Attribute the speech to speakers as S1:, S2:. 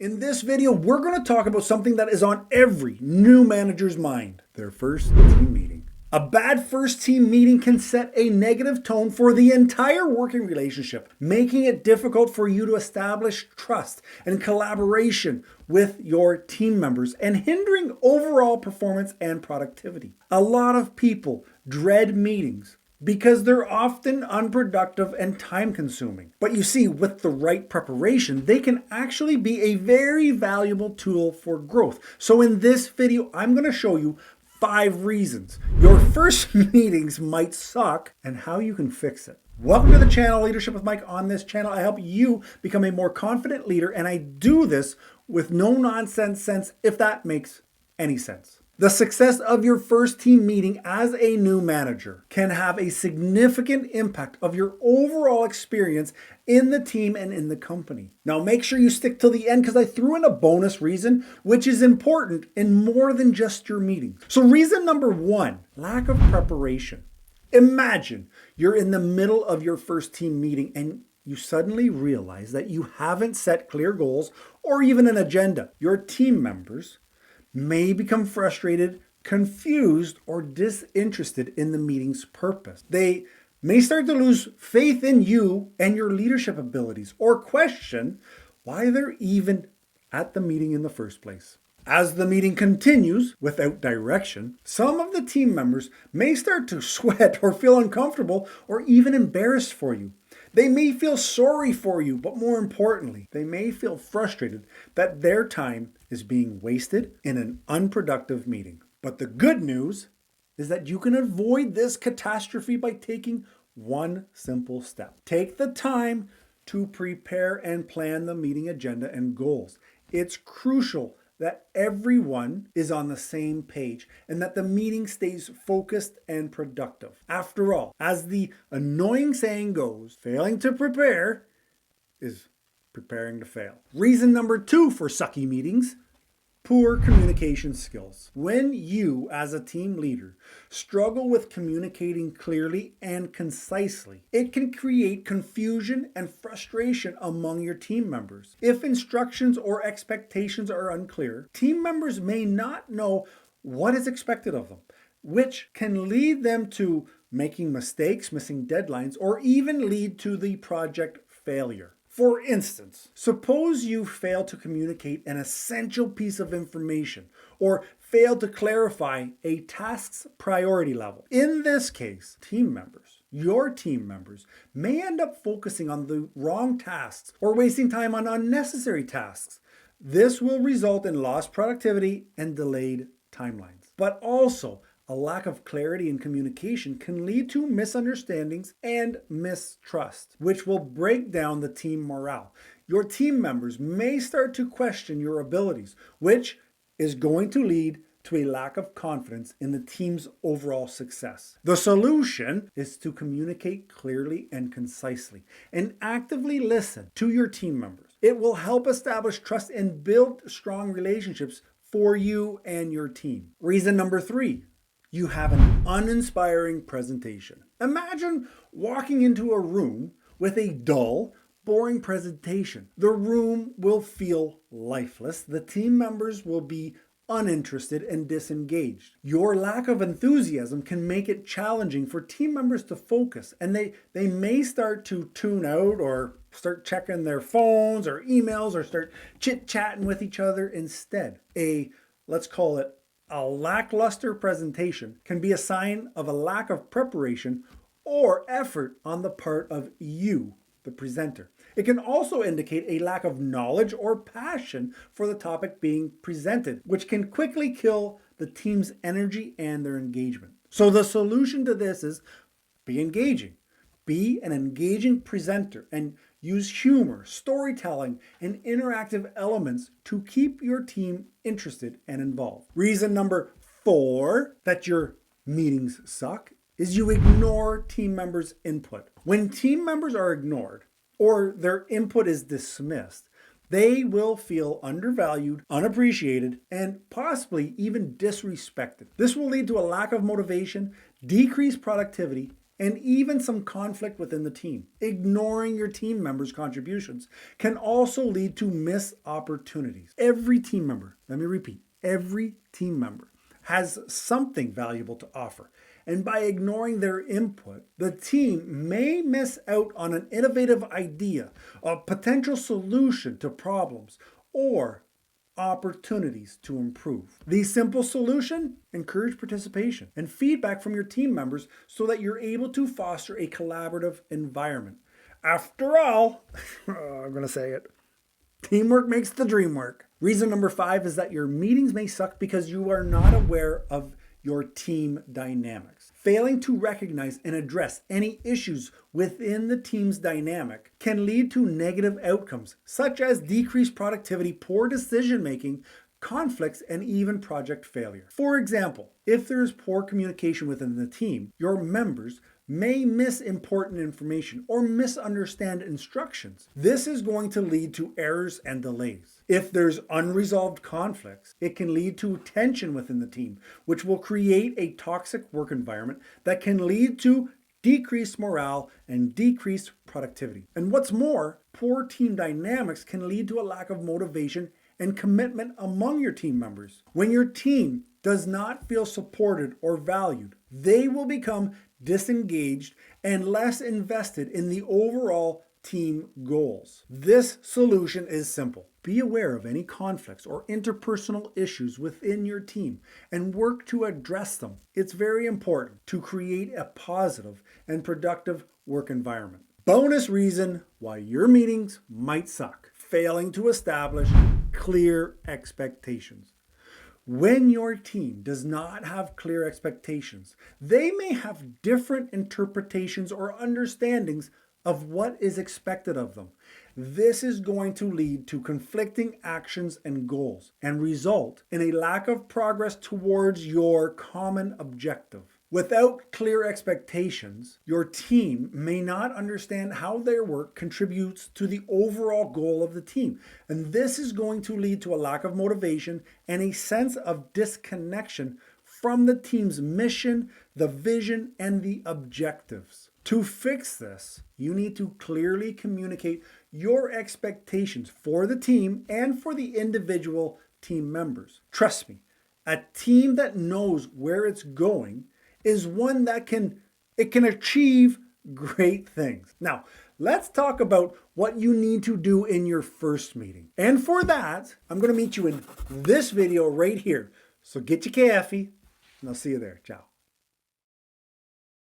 S1: In this video, we're going to talk about something that is on every new manager's mind, their first team meeting. A bad first team meeting can set a negative tone for the entire working relationship, making it difficult for you to establish trust and collaboration with your team members and hindering overall performance and productivity. A lot of people dread meetings because they're often unproductive and time-consuming. But you see, with the right preparation, they can actually be a very valuable tool for growth. So in this video, I'm going to show you 5 reasons your first meetings might suck and how you can fix it. Welcome to the channel, Leadership with Mike. On this channel, I help you become a more confident leader, and I do this with no nonsense sense, if that makes any sense. The success of your first team meeting as a new manager can have a significant impact of your overall experience in the team and in the company. Now make sure you stick till the end because I threw in a bonus reason, which is important in more than just your meeting. So reason number 1, lack of preparation. Imagine you're in the middle of your first team meeting and you suddenly realize that you haven't set clear goals or even an agenda. Your team members may become frustrated, confused, or disinterested in the meeting's purpose. They may start to lose faith in you and your leadership abilities, or question why they're even at the meeting in the first place. As the meeting continues without direction, some of the team members may start to sweat or feel uncomfortable or even embarrassed for you. They may feel sorry for you, but more importantly, they may feel frustrated that their time is being wasted in an unproductive meeting. But the good news is that you can avoid this catastrophe by taking one simple step. Take the time to prepare and plan the meeting agenda and goals. It's crucial that everyone is on the same page and that the meeting stays focused and productive. After all, as the annoying saying goes, failing to prepare is preparing to fail. Reason number 2 for sucky meetings: poor communication skills. When you, as a team leader, struggle with communicating clearly and concisely, it can create confusion and frustration among your team members. If instructions or expectations are unclear, team members may not know what is expected of them, which can lead them to making mistakes, missing deadlines, or even lead to the project failure. For instance, suppose you fail to communicate an essential piece of information or fail to clarify a task's priority level. In this case, your team members may end up focusing on the wrong tasks or wasting time on unnecessary tasks. This will result in lost productivity and delayed timelines. But also, a lack of clarity in communication can lead to misunderstandings and mistrust, which will break down the team morale. Your team members may start to question your abilities, which is going to lead to a lack of confidence in the team's overall success. The solution is to communicate clearly and concisely and actively listen to your team members. It will help establish trust and build strong relationships for you and your team. Reason number 3. You have an uninspiring presentation. Imagine walking into a room with a dull, boring presentation. The room will feel lifeless. The team members will be uninterested and disengaged. Your lack of enthusiasm can make it challenging for team members to focus, and they may start to tune out or start checking their phones or emails or start chit-chatting with each other instead. Let's call it a lackluster presentation can be a sign of a lack of preparation or effort on the part of you, the presenter. It can also indicate a lack of knowledge or passion for the topic being presented, which can quickly kill the team's energy and their engagement. So the solution to this is be engaging. Be an engaging presenter and use humor, storytelling, and interactive elements to keep your team interested and involved. Reason number 4 that your meetings suck is you ignore team members' input. When team members are ignored or their input is dismissed, they will feel undervalued, unappreciated, and possibly even disrespected. This will lead to a lack of motivation, decreased productivity, and even some conflict within the team. Ignoring your team members' contributions can also lead to missed opportunities. Every team member, let me repeat, every team member has something valuable to offer. And by ignoring their input, the team may miss out on an innovative idea, a potential solution to problems, or opportunities to improve. The simple solution: encourage participation and feedback from your team members so that you're able to foster a collaborative environment. After all, I'm going to say it, teamwork makes the dream work. Reason number 5 is that your meetings may suck because you are not aware of your team dynamics. Failing to recognize and address any issues within the team's dynamic can lead to negative outcomes, such as decreased productivity, poor decision making, conflicts, and even project failure. For example, if there is poor communication within the team, your members may miss important information or misunderstand instructions. This is going to lead to errors and delays. If there's unresolved conflicts, it can lead to tension within the team, which will create a toxic work environment that can lead to decreased morale and decreased productivity. And what's more, poor team dynamics can lead to a lack of motivation and commitment among your team members. When your team does not feel supported or valued, they will become disengaged and less invested in the overall team goals. This solution is simple. Be aware of any conflicts or interpersonal issues within your team and work to address them. It's very important to create a positive and productive work environment. Bonus reason why your meetings might suck: failing to establish clear expectations. When your team does not have clear expectations, they may have different interpretations or understandings of what is expected of them. This is going to lead to conflicting actions and goals and result in a lack of progress towards your common objective. Without clear expectations, your team may not understand how their work contributes to the overall goal of the team. And this is going to lead to a lack of motivation and a sense of disconnection from the team's mission, the vision, and the objectives. To fix this, you need to clearly communicate your expectations for the team and for the individual team members. Trust me, a team that knows where it's going is one that can achieve great things. Now, let's talk about what you need to do in your first meeting. And for that, I'm going to meet you in this video right here. So get your coffee, and I'll see you there. Ciao.